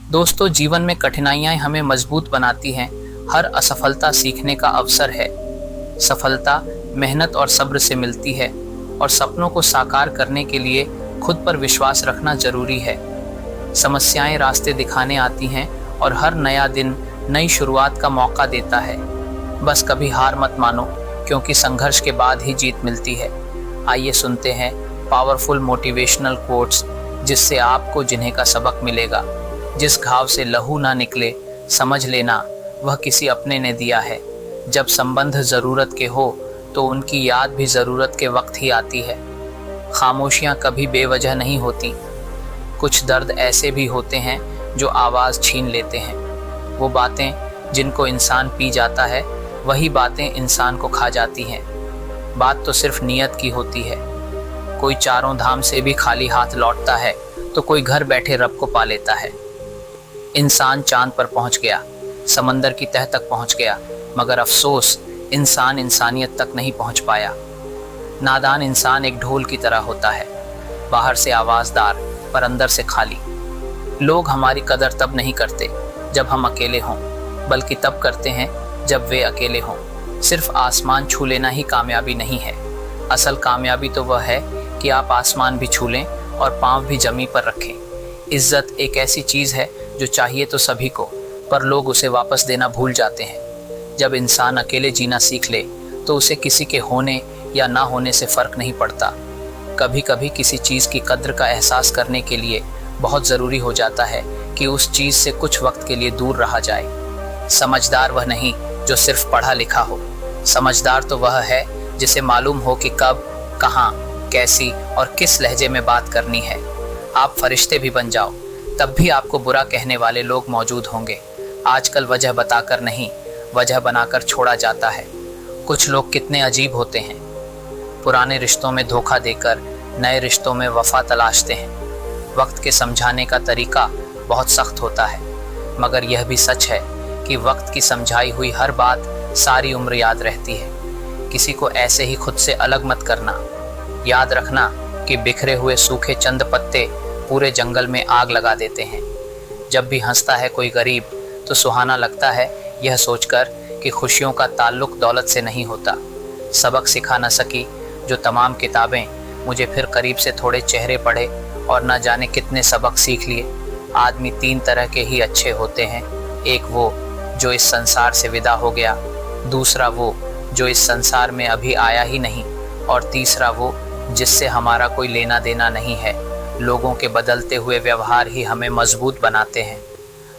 दोस्तों, जीवन में कठिनाइयां हमें मजबूत बनाती हैं। हर असफलता सीखने का अवसर है। सफलता मेहनत और सब्र से मिलती है और सपनों को साकार करने के लिए खुद पर विश्वास रखना जरूरी है। समस्याएं रास्ते दिखाने आती हैं और हर नया दिन नई शुरुआत का मौका देता है। बस कभी हार मत मानो, क्योंकि संघर्ष के बाद ही जीत मिलती है। आइए सुनते हैं पावरफुल मोटिवेशनल कोट्स, जिससे आपको जिन्हें का सबक मिलेगा। जिस घाव से लहू ना निकले, समझ लेना वह किसी अपने ने दिया है। जब संबंध जरूरत के हो तो उनकी याद भी जरूरत के वक्त ही आती है। खामोशियां कभी बेवजह नहीं होती। कुछ दर्द ऐसे भी होते हैं जो आवाज छीन लेते हैं। वो बातें जिनको इंसान पी जाता है, वही बातें इंसान को खा जाती हैं। बात तो सिर्फ नियत की होती है। कोई चारों धाम से भी खाली हाथ लौटता है तो कोई घर बैठे रब को पा लेता है। इंसान चांद पर पहुंच गया, समंदर की तह तक पहुंच गया, मगर अफसोस इंसान इंसानियत तक नहीं पहुंच पाया। नादान इंसान एक ढोल की तरह होता है, बाहर से आवाजदार पर अंदर से खाली। लोग हमारी कदर तब नहीं करते जब हम अकेले हों, बल्कि तब करते हैं जब वे अकेले हों। सिर्फ आसमान छू लेना ही कामयाबी नहीं है। असल कामयाबी तो वह है कि आप आसमान भी छू लें और पांव भी जमीन पर रखें। इज्जत एक ऐसी चीज़ है जो चाहिए तो सभी को, पर लोग उसे वापस देना भूल जाते हैं। जब इंसान अकेले जीना सीख ले तो उसे किसी के होने या ना होने से फर्क नहीं पड़ता। कभी कभी किसी चीज़ की कद्र का एहसास करने के लिए बहुत ज़रूरी हो जाता है कि उस चीज़ से कुछ वक्त के लिए दूर रहा जाए। समझदार वह नहीं जो सिर्फ पढ़ा लिखा हो। समझदार तो वह है जिसे मालूम हो कि कब, कहाँ, कैसी और किस लहजे में बात करनी है। आप फरिश्ते भी बन जाओ, तब भी आपको बुरा कहने वाले लोग मौजूद होंगे। आजकल वजह बताकर नहीं, वजह बनाकर छोड़ा जाता है। कुछ लोग कितने अजीब होते हैं। पुराने रिश्तों में धोखा देकर नए रिश्तों में वफा तलाशते हैं। वक्त के समझाने का तरीका बहुत सख्त होता है, मगर यह भी सच है कि वक्त की समझाई हुई हर बात सारी उम्र याद रहती है। किसी को ऐसे ही खुद से अलग मत करना। याद रखना कि बिखरे हुए सूखे चंद पत्ते पूरे जंगल में आग लगा देते हैं। जब भी हंसता है कोई गरीब तो सुहाना लगता है, यह सोचकर कि खुशियों का ताल्लुक दौलत से नहीं होता। सबक सिखा न सकी जो तमाम किताबें, मुझे फिर करीब से थोड़े चेहरे पढ़े और न जाने कितने सबक सीख लिए। आदमी तीन तरह के ही अच्छे होते हैं। एक वो जो इस संसार से विदा हो गया, दूसरा वो जो इस संसार में अभी आया ही नहीं, और तीसरा वो जिससे हमारा कोई लेना देना नहीं है। लोगों के बदलते हुए व्यवहार ही हमें मजबूत बनाते हैं,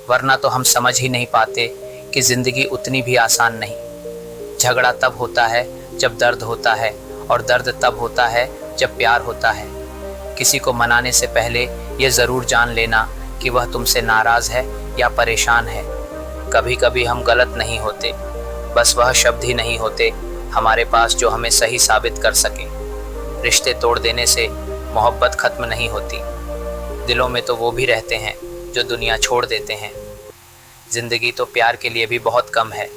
वरना तो हम समझ ही नहीं पाते कि जिंदगी उतनी भी आसान नहीं। झगड़ा तब होता है जब दर्द होता है, और दर्द तब होता है जब प्यार होता है। किसी को मनाने से पहले ये ज़रूर जान लेना कि वह तुमसे नाराज़ है या परेशान है। कभी कभी हम गलत नहीं होते, बस वह शब्द ही नहीं होते हमारे पास जो हमें सही साबित कर सके। रिश्ते तोड़ देने से मोहब्बत खत्म नहीं होती। दिलों में तो वो भी रहते हैं जो दुनिया छोड़ देते हैं। जिंदगी तो प्यार के लिए भी बहुत कम है,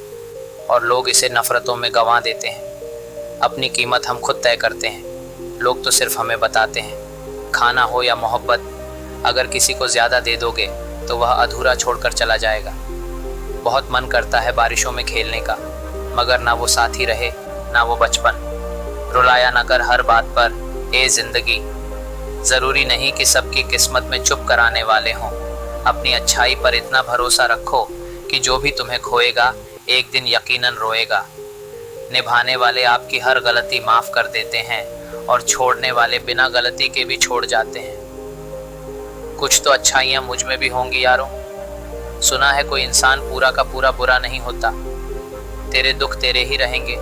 और लोग इसे नफरतों में गंवा देते हैं। अपनी कीमत हम खुद तय करते हैं, लोग तो सिर्फ हमें बताते हैं। खाना हो या मोहब्बत, अगर किसी को ज़्यादा दे दोगे तो वह अधूरा छोड़कर चला जाएगा। बहुत मन करता है बारिशों में खेलने का, मगर ना वो साथी रहे ना वो बचपन। रुलाया न कर हर बात पर ए जिंदगी। ज़रूरी नहीं कि सबकी किस्मत में चुप कराने वाले हों। अपनी अच्छाई पर इतना भरोसा रखो कि जो भी तुम्हें खोएगा एक दिन यकीनन रोएगा। निभाने वाले आपकी हर गलती माफ़ कर देते हैं, और छोड़ने वाले बिना गलती के भी छोड़ जाते हैं। कुछ तो अच्छाइयाँ मुझ में भी होंगी यारों। सुना है कोई इंसान पूरा का पूरा बुरा नहीं होता। तेरे दुख तेरे ही रहेंगे,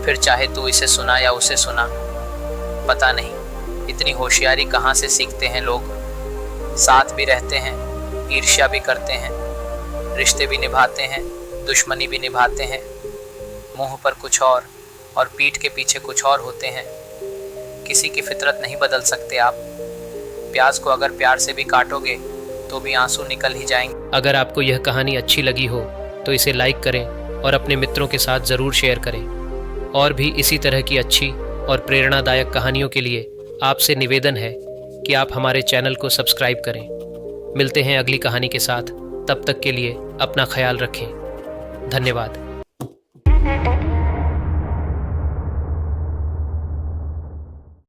फिर चाहे तू इसे सुना या उसे सुना। पता नहीं इतनी होशियारी कहाँ से सीखते हैं लोग। साथ भी रहते हैं, ईर्ष्या भी करते हैं, रिश्ते भी निभाते हैं, दुश्मनी भी निभाते हैं। मुंह पर कुछ और पीठ के पीछे कुछ और होते हैं। किसी की फितरत नहीं बदल सकते आप। प्याज को अगर प्यार से भी काटोगे तो भी आंसू निकल ही जाएंगे। अगर आपको यह कहानी अच्छी लगी हो तो इसे लाइक करें और अपने मित्रों के साथ ज़रूर शेयर करें। और भी इसी तरह की अच्छी और प्रेरणादायक कहानियों के लिए आपसे निवेदन है कि आप हमारे चैनल को सब्सक्राइब करें। मिलते हैं अगली कहानी के साथ। तब तक के लिए अपना ख्याल रखें। धन्यवाद।